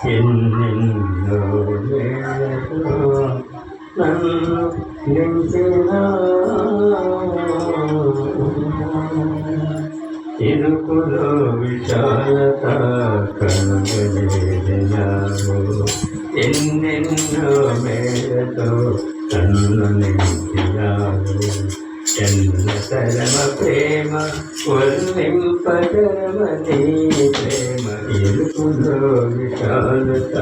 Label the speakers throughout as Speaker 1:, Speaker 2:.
Speaker 1: ఎన్నెన్నో వేళతో నన్ను నింపినా ఇరుకులో విశాలత కనుగలేనావు ఎన్నెన్నో వేళతో నన్ను నింపినావు ఎన్నతరమ ప్రేమ వర్ణింపగలమని ప్రేమ ఇరుకులో విశాలత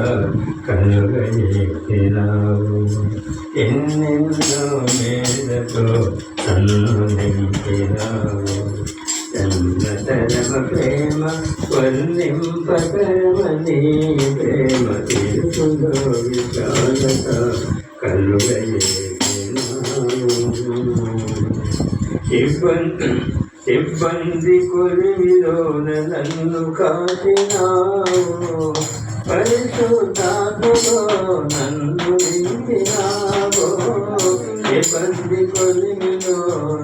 Speaker 1: కనుగలేనావు ఎన్నెన్నో మేలతో నన్ను నింపినావు ఎన్నతరమ ప్రేమ వర్ణింపగలమని ప్రేమ ఇరుకులో విశాలత కనుగలేనావు ఇబ్బంది కొలిమిలోన నన్ను కాచినావు పరిశుద్ధాత్మలో నన్ను నింపినావు ఇబ్బంది కొలిమిలో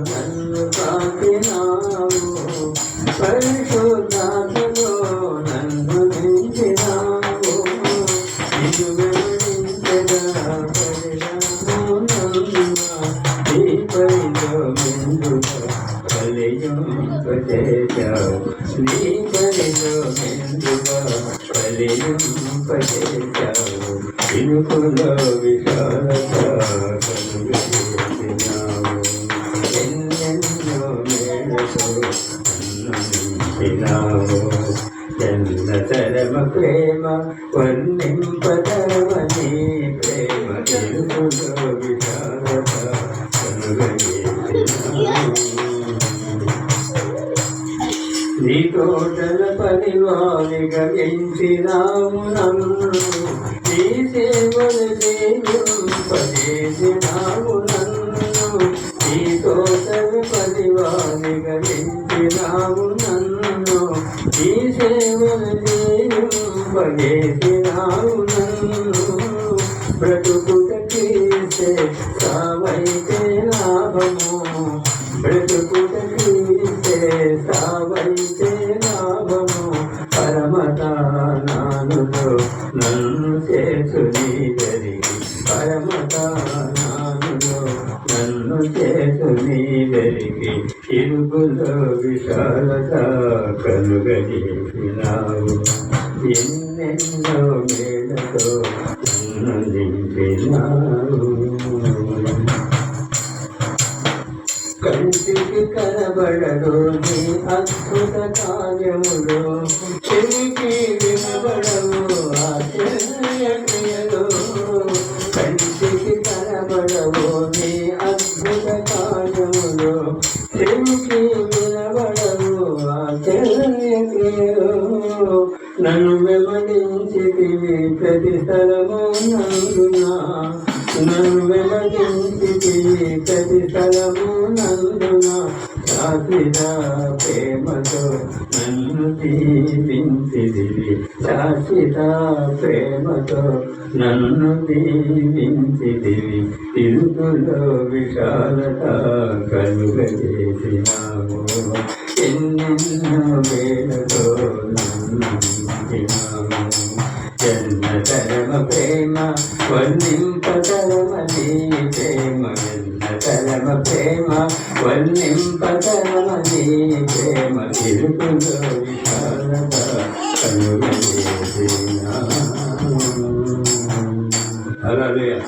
Speaker 1: నన్ను కాచినావు పరిశుద్ధాత్మలో నన్ను నింపినావు ఇది వివరించగా నీ పరిలో మెందుగా ఫలింపజేశావు ఇనుకులో విశాలత కనుగలేసినావు ఎన్నెన్నో మేళతో నింపినావు ఎన్నతరమ ప్రేమ వర్ణింపతరమని ప్రేమ ఇనుకులో విశాలత కనుగలేసినావు నీ తోటల పరివారిగా ఎంచినావు నన్ను నీ సేవలు జీవింపజేసినావు నన్ను నీ తోటల పరివారిగా ఎంచినావు నన్ను నీ సేవలు జీవింపజేసినావు నన్ను బ్రతుకుటకీసే సావైతే లాభము బ్రతుకుటకీసే సావైతే లాభము పరమతానానులో నన్ను చేసుని వెరిగి పరమతానానులో నన్ను చేసుని వెరిగి ఇరుగులో విశాలత కలుగజేసినావు ఎన్నెన్నో మేళతో నన్ను నింపినావు కంటికి కనబడడు నీ అద్భుత కార్యములు చెవికి వినబడవు ఆశ్చర్యక్రియలు కంటికి కనబడవు నీ అద్భుత కార్యములు చెవికి వినబడవు ఆశ్చర్యక్రియలు నన్ను వెంబడించితివి ప్రతి స్థలము నందునా నన్ను వెంబడించితివి ప్రతి స్థలము నందునా శాశ్వత ప్రేమతో నన్ను దీవించితివి శాశ్వత ప్రేమతో నన్ను దీవించితివి ఇరుకులో విశాలత కలుగజేసినావు ఎన్నెన్నో వేళతో నన్ను నింపినావు ఎన్నతరమ ప్రేమ వర్ణింపతరమని ప్రేమ ఎన్నతరమ ప్రేమ వర్ణింపతరమని ప్రేమ ఇరుకులో విశాలత కలుగజేసినావు. హల్లెలూయా.